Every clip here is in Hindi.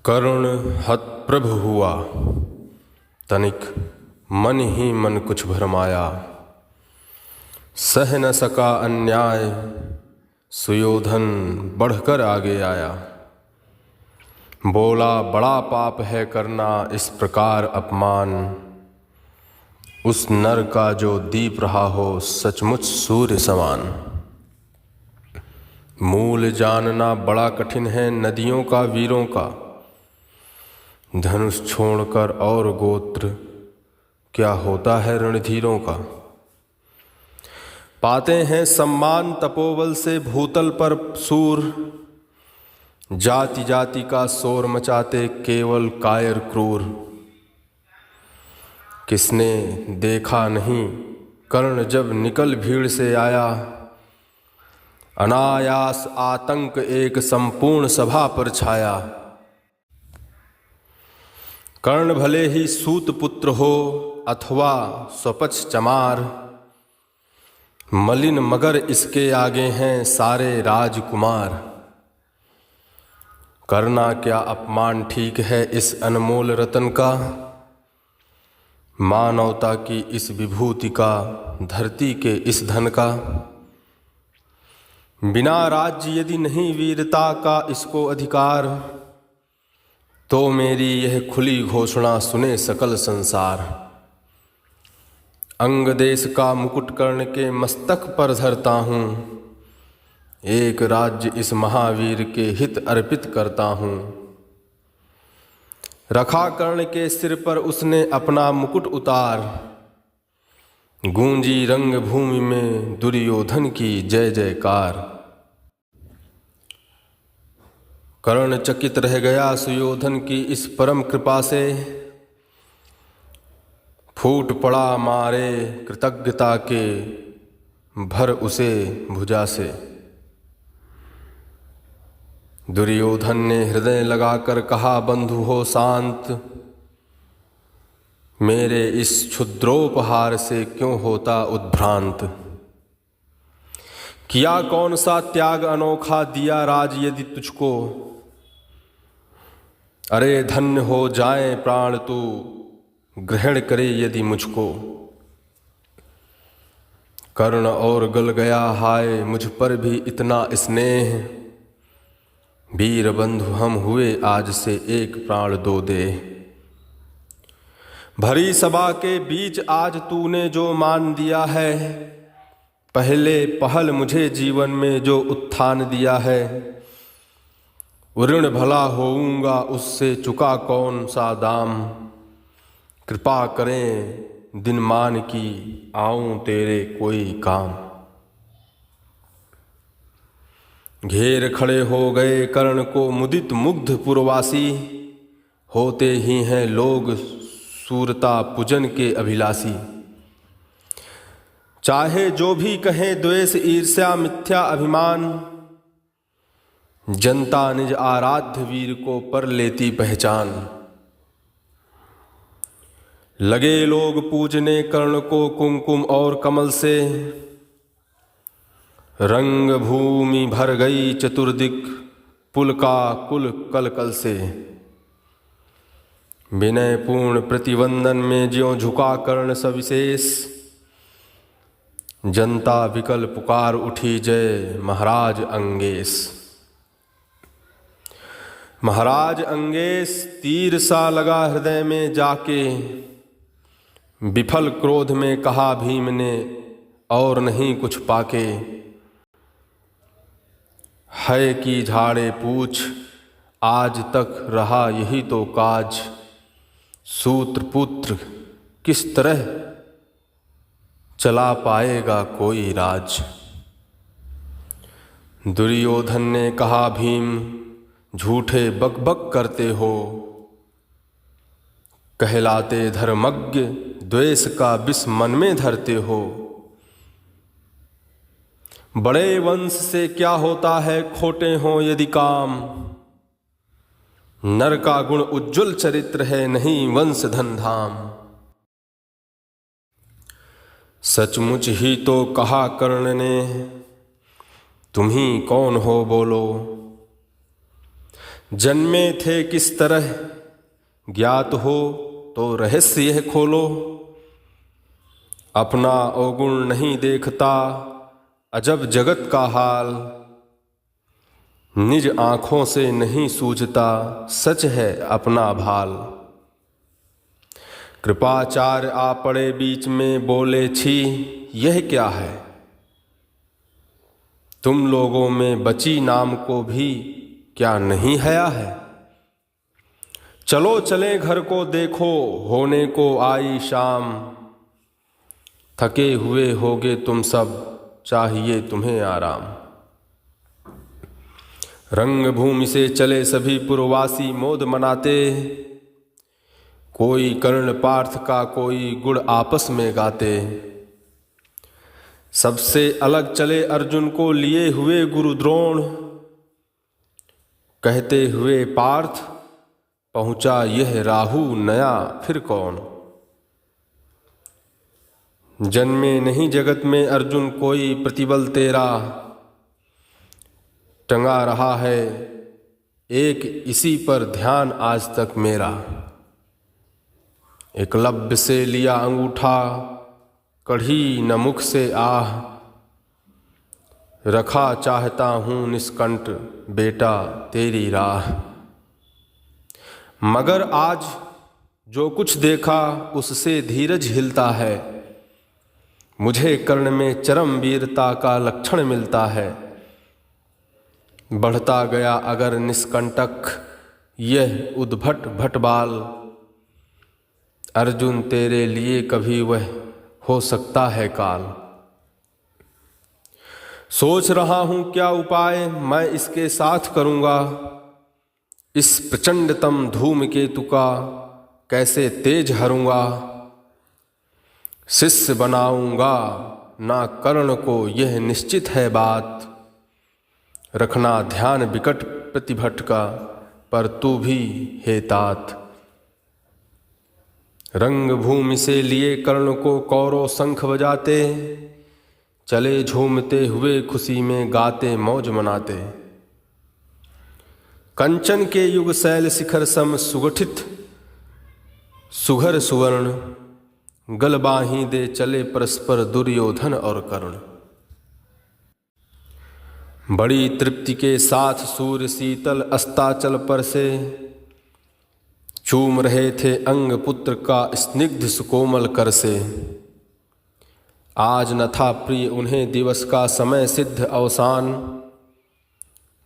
करुण हतप्रभ हुआ, तनिक मन ही मन कुछ भरमाया। सह न सका अन्याय, सुयोधन बढ़कर आगे आया। बोला बड़ा पाप है करना इस प्रकार अपमान, उस नर का जो दीप रहा हो सचमुच सूर्य समान। मूल जानना बड़ा कठिन है नदियों का वीरों का, धनुष छोड़कर और गोत्र क्या होता है रणधीरों का। पाते हैं सम्मान तपोबल से भूतल पर सूर, जाति जाति का शोर मचाते केवल कायर क्रूर। किसने देखा नहीं कर्ण जब निकल भीड़ से आया, अनायास आतंक एक संपूर्ण सभा पर छाया। कर्ण भले ही सूत पुत्र हो अथवा स्वपक्ष चमार, मलिन मगर इसके आगे हैं सारे राजकुमार। करना क्या अपमान ठीक है इस अनमोल रतन का, मानवता की इस विभूति का, धरती के इस धन का। बिना राज्य यदि नहीं वीरता का इसको अधिकार, तो मेरी यह खुली घोषणा सुने सकल संसार। अंग देश का मुकुट कर्ण के मस्तक पर धरता हूँ, एक राज्य इस महावीर के हित अर्पित करता हूँ। रखा कर्ण के सिर पर उसने अपना मुकुट उतार, गूंजी रंग भूमि में दुर्योधन की जय जयकार। कर्ण चकित रह गया सुयोधन की इस परम कृपा से, फूट पड़ा मारे कृतज्ञता के भर उसे भुजा से। दुर्योधन ने हृदय लगाकर कहा बंधु हो शांत, मेरे इस क्षुद्रोपहार से क्यों होता उद्भ्रांत। किया कौन सा त्याग अनोखा दिया राज यदि तुझको, अरे धन्य हो जाए प्राण तू ग्रहण करे यदि मुझको। कर्ण और गल गया हाय मुझ पर भी इतना स्नेह, वीर बंधु हम हुए आज से एक प्राण दो दे। भरी सभा के बीच आज तूने जो मान दिया है, पहले पहल मुझे जीवन में जो उत्थान दिया है। ऋण भला होऊंगा उससे चुका कौन सा दाम, कृपा करें दिन मान की आऊं तेरे कोई काम। घेर खड़े हो गए कर्ण को मुदित मुग्ध पुरवासी, होते ही हैं लोग सूरता पूजन के अभिलाषी। चाहे जो भी कहें द्वेष ईर्ष्या मिथ्या अभिमान, जनता निज आराध्य वीर को पर लेती पहचान। लगे लोग पूजने कर्ण को कुमकुम और कमल से, रंग भूमि भर गई चतुर्दिक पुल का कुल कल कल से। विनय पूर्ण प्रतिवंदन में ज्यों झुका कर्ण सविशेष, जनता विकल पुकार उठी जय महाराज अंगेश। महाराज अंगेश तीर सा लगा हृदय में जाके, विफल क्रोध में कहा भीम ने और नहीं कुछ पाके। है कि झाड़े पूछ आज तक रहा यही तो काज, सूत्र पुत्र किस तरह चला पाएगा कोई राज। दुर्योधन ने कहा भीम झूठे बकबक करते हो, कहलाते धर्मज्ञ द्वेष का विष मन में धरते हो। बड़े वंश से क्या होता है खोटे हों यदि काम, नर का गुण उज्ज्वल चरित्र है नहीं वंश धन धाम। सचमुच ही तो कहा कर्ण ने, तुम ही कौन हो बोलो। जन्मे थे किस तरह ज्ञात हो तो रहस्य यह खोलो। अपना अवगुण नहीं देखता अजब जगत का हाल। निज आँखों से नहीं सूझता सच है अपना भाल। कृपाचार्य आ पड़े बीच में बोले छी यह क्या है। तुम लोगों में बची नाम को भी क्या नहीं हया है। चलो चले घर को देखो होने को आई शाम। थके हुए होगे तुम सब चाहिए तुम्हें आराम। रंग भूमि से चले सभी पुरवासी मोद मनाते। कोई कर्ण पार्थ का कोई गुण आपस में गाते। सबसे अलग चले अर्जुन को लिए हुए गुरु द्रोण। कहते हुए पार्थ पहुंचा यह राहु नया फिर कौन। जन्मे नहीं जगत में अर्जुन कोई प्रतिबल तेरा। टंगा रहा है एक इसी पर ध्यान आज तक मेरा। एकलव्य से लिया अंगूठा कढ़ी न मुख से आह। रखा चाहता हूँ निष्कंठ बेटा तेरी राह। मगर आज जो कुछ देखा उससे धीरज हिलता है। मुझे कर्ण में चरम वीरता का लक्षण मिलता है। बढ़ता गया अगर निष्कंटक यह उद्भट भटबाल। अर्जुन तेरे लिए कभी वह हो सकता है काल। सोच रहा हूँ क्या उपाय मैं इसके साथ करूँगा। इस प्रचंडतम धूमकेतु का कैसे तेज हरूँगा। शिष्य बनाऊँगा ना कर्ण को यह निश्चित है बात। रखना ध्यान विकट प्रतिभट का पर तू भी हे तात। रंग भूमि से लिए कर्ण को कौरव शंख बजाते। चले झूमते हुए खुशी में गाते मौज मनाते। कंचन के युग शैल शिखर सम सुगठित सुघर सुवर्ण। गलबाही दे चले परस्पर दुर्योधन और कर्ण। बड़ी तृप्ति के साथ सूर्य शीतल अस्ताचल पर से। चूम रहे थे अंग पुत्र का स्निग्ध सुकोमल कर से। आज न था प्रिय उन्हें दिवस का समय सिद्ध अवसान।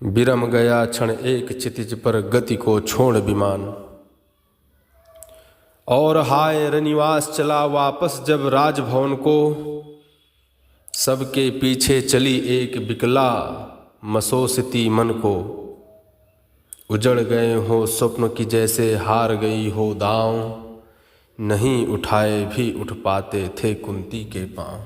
विरम गया क्षण एक क्षितिज पर गति को छोड़ विमान। और हाय रनिवास चला वापस जब राजभवन को। सबके पीछे चली एक बिकला मसोसती मन को। उजड़ गए हो स्वप्न की जैसे हार गई हो दांव। नहीं उठाए भी उठ पाते थे कुंती के पांव।